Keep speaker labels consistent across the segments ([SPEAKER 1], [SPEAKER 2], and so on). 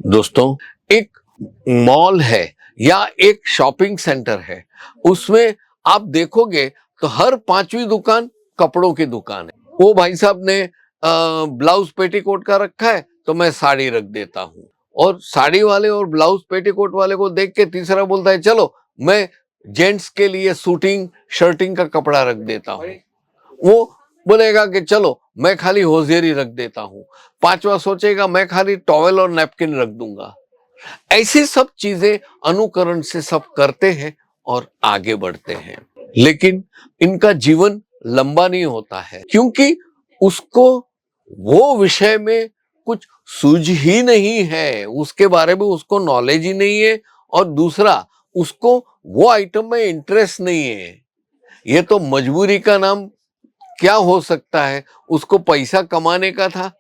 [SPEAKER 1] दोस्तों, एक मॉल है या एक शॉपिंग सेंटर है, उसमें आप देखोगे तो हर पांचवी दुकान कपड़ों की दुकान है। वो भाई साहब ने ब्लाउज पेटीकोट का रखा है तो मैं साड़ी रख देता हूँ, और साड़ी वाले और ब्लाउज पेटीकोट वाले को देख के तीसरा बोलता है चलो मैं जेंट्स के लिए सूटिंग शर्टिंग का कपड़ा रख देता हूँ। वो बोलेगा कि चलो मैं खाली होजियरी रख देता हूं। पांचवा सोचेगा मैं खाली टॉवेल और नैपकिन रख दूंगा। ऐसी सब चीजें अनुकरण से सब करते हैं और आगे बढ़ते हैं, लेकिन इनका जीवन लंबा नहीं होता है, क्योंकि उसको वो विषय में कुछ सूझ ही नहीं है, उसके बारे में उसको नॉलेज ही नहीं है, और दूसरा उसको वो आइटम में इंटरेस्ट नहीं है। ये तो मजबूरी का नाम क्या हो सकता है। उसको पैसा कमाने का था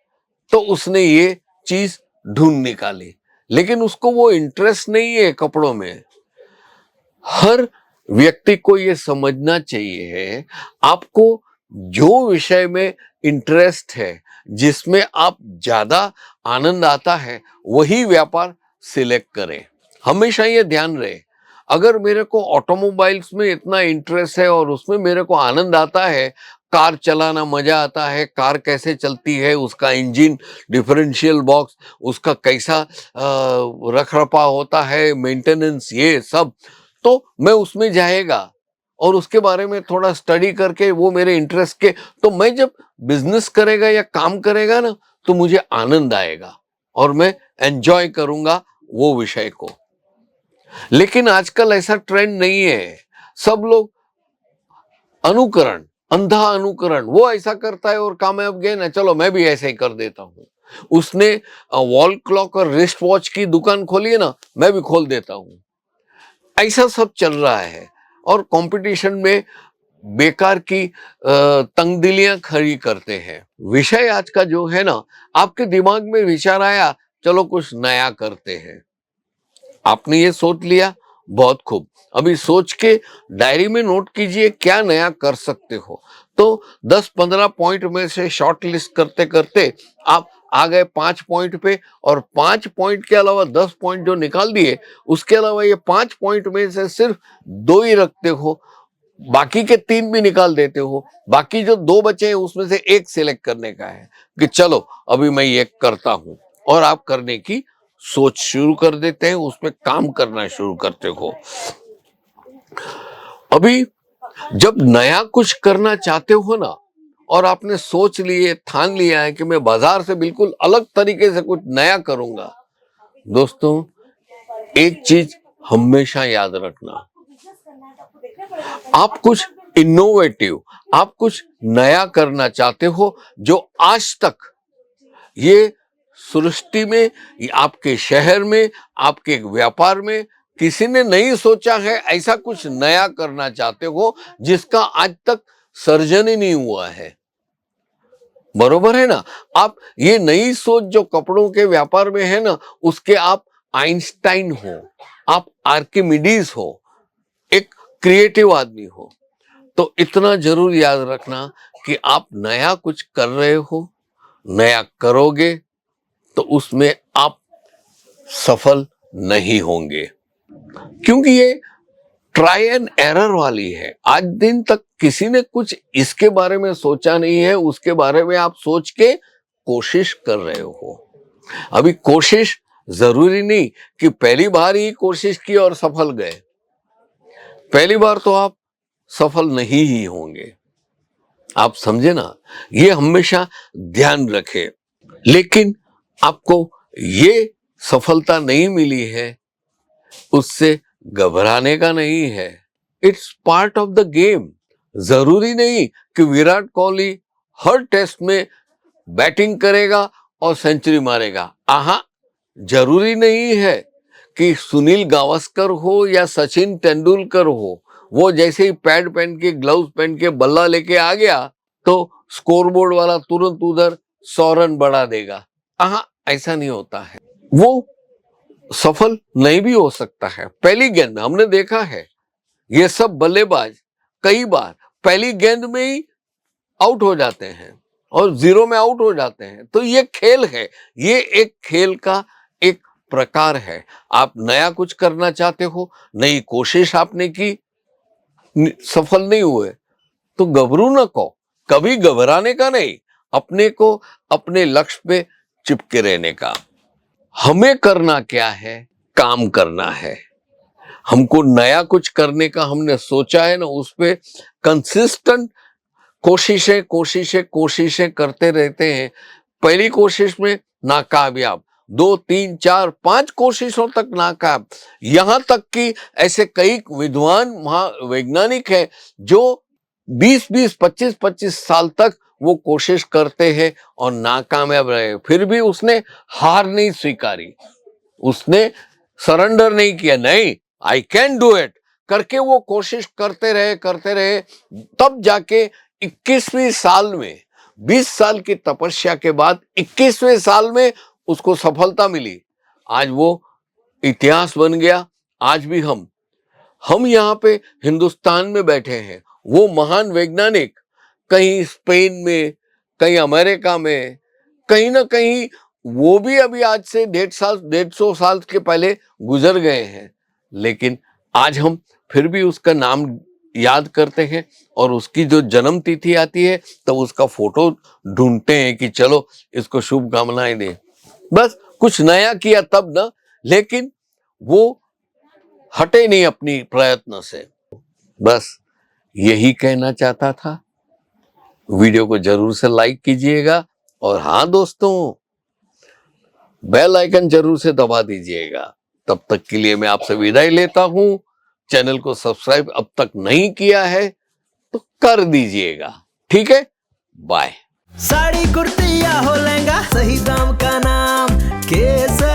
[SPEAKER 1] तो उसने ये चीज ढूंढ निकाली, लेकिन उसको वो इंटरेस्ट नहीं है कपड़ों में। हर व्यक्ति को ये समझना चाहिए है, आपको जो विषय में इंटरेस्ट है, जिसमें आप ज्यादा आनंद आता है, वही व्यापार सिलेक्ट करें। हमेशा ये ध्यान रहे, अगर मेरे को ऑटोमोबाइल्स में इतना इंटरेस्ट है और उसमें मेरे को आनंद आता है, कार चलाना मजा आता है, कार कैसे चलती है, उसका इंजन, डिफरेंशियल बॉक्स, उसका कैसा रख रखाव होता है, मेंटेनेंस, ये सब, तो मैं उसमें जाएगा और उसके बारे में थोड़ा स्टडी करके वो मेरे इंटरेस्ट के, तो मैं जब बिजनेस करेगा या काम करेगा ना, तो मुझे आनंद आएगा और मैं एंजॉय करूंगा वो विषय को। लेकिन आजकल ऐसा ट्रेंड नहीं है। सब लोग अनुकरण, अंधा अनुकरण, वो ऐसा करता है और कामयाब गए ना, चलो मैं भी ऐसे ही कर देता हूं। उसने वॉल क्लॉक और रिस्ट वॉच की दुकान खोली है ना, मैं भी खोल देता हूं। ऐसा सब चल रहा है, और कंपटीशन में बेकार की तंगदिलियां खड़ी करते हैं। विषय आज का जो है ना, आपके दिमाग में विचार आया, चलो कुछ नया करते हैं, आपने ये सोच लिया, बहुत खूब। अभी सोच के डायरी में नोट कीजिए क्या नया कर सकते हो। तो 10-15 पॉइंट में से शॉर्ट लिस्ट करते करते आप आ गए 5 पॉइंट पे, और 5 पॉइंट के अलावा 10 पॉइंट जो निकाल दिए, उसके अलावा ये 5 पॉइंट में से सिर्फ 2 ही रखते हो, बाकी के 3 भी निकाल देते हो। बाकी जो 2 बचे हैं उसमें से एक सिलेक्ट करने का है कि चलो अभी मैं ये करता हूं, और आप करने की सोच शुरू कर देते हैं, उसमें काम करना शुरू करते हो। अभी जब नया कुछ करना चाहते हो ना, और आपने सोच लिए, ठान लिया है कि मैं बाजार से बिल्कुल अलग तरीके से कुछ नया करूंगा, दोस्तों एक चीज हमेशा याद रखना, आप कुछ इनोवेटिव, आप कुछ नया करना चाहते हो जो आज तक ये सृष्टि में, आपके शहर में, आपके व्यापार में किसी ने नहीं सोचा है। ऐसा कुछ नया करना चाहते हो जिसका आज तक सर्जन ही नहीं हुआ है, बरोबर है ना। आप ये नई सोच जो कपड़ों के व्यापार में है ना, उसके आप आइंस्टाइन हो, आप आर्किमिडीज हो, एक क्रिएटिव आदमी हो। तो इतना जरूर याद रखना कि आप नया कुछ कर रहे हो, नया करोगे तो उसमें आप सफल नहीं होंगे, क्योंकि ये ट्राई एंड एरर वाली है। आज दिन तक किसी ने कुछ इसके बारे में सोचा नहीं है, उसके बारे में आप सोच के कोशिश कर रहे हो। अभी कोशिश जरूरी नहीं कि पहली बार ही कोशिश की और सफल गए, पहली बार तो आप सफल नहीं ही होंगे, आप समझे ना, ये हमेशा ध्यान रखें। लेकिन आपको ये सफलता नहीं मिली है, उससे घबराने का नहीं है, it's part of the game. जरूरी नहीं कि विराट कोहली हर टेस्ट में बैटिंग करेगा और सेंचुरी मारेगा। आहा, जरूरी नहीं है कि सुनील गावस्कर हो या सचिन तेंदुलकर हो, वो जैसे ही पैड पहन के, ग्लव्स पहन के बल्ला लेके आ गया तो स्कोरबोर्ड वाला तुरंत उधर 100 रन बढ़ा देगा। आहा, ऐसा नहीं होता है। वो सफल नहीं भी हो सकता है। पहली गेंद में हमने देखा है, ये सब बल्लेबाज कई बार पहली गेंद में ही आउट हो जाते हैं और 0 में आउट हो जाते हैं। तो ये खेल है, ये एक खेल का एक प्रकार है। आप नया कुछ करना चाहते हो, नई कोशिश आपने की, सफल नहीं हुए तो घबरू न को, कभी घबराने का नहीं, अपने को अपने लक्ष्य पे चिपके रहने का। हमें करना क्या है, काम करना है। हमको नया कुछ करने का हमने सोचा है ना, उस पे कंसिस्टेंट कोशिशें कोशिशें कोशिशें करते रहते हैं। पहली कोशिश में नाकामयाब, 2 3 4 5 कोशिशों तक नाकाम, यहां तक कि ऐसे कई विद्वान वैज्ञानिक हैं जो 20-20 25-25 साल तक वो कोशिश करते हैं और नाकामयाब रहे, फिर भी उसने हार नहीं स्वीकारी, उसने सरेंडर नहीं किया। नहीं, आई कैन डू इट करके वो कोशिश करते रहे, तब जाके 21वीं साल में, 20 साल की तपस्या के बाद 21वें साल में उसको सफलता मिली। आज वो इतिहास बन गया। आज भी हम यहाँ पे हिंदुस्तान में बैठे हैं, वो महान वैज्ञानिक कहीं स्पेन में, कहीं अमेरिका में, कहीं ना कहीं वो भी अभी आज से 150 साल के पहले गुजर गए हैं, लेकिन आज हम फिर भी उसका नाम याद करते हैं और उसकी जो जन्म तिथि आती है तो उसका फोटो ढूंढते हैं कि चलो इसको शुभकामनाएं दें। बस कुछ नया किया तब ना, लेकिन वो हटे नहीं अपनी प्रयत्न से। बस यही कहना चाहता था। वीडियो को जरूर से लाइक कीजिएगा और हाँ दोस्तों, बेल आइकन जरूर से दबा दीजिएगा। तब तक के लिए मैं आपसे विदाई लेता हूं। चैनल को सब्सक्राइब अब तक नहीं किया है तो कर दीजिएगा, ठीक है? बाय।
[SPEAKER 2] साड़ी कुर्ती या हो लहंगा, सही दाम का नाम केसर।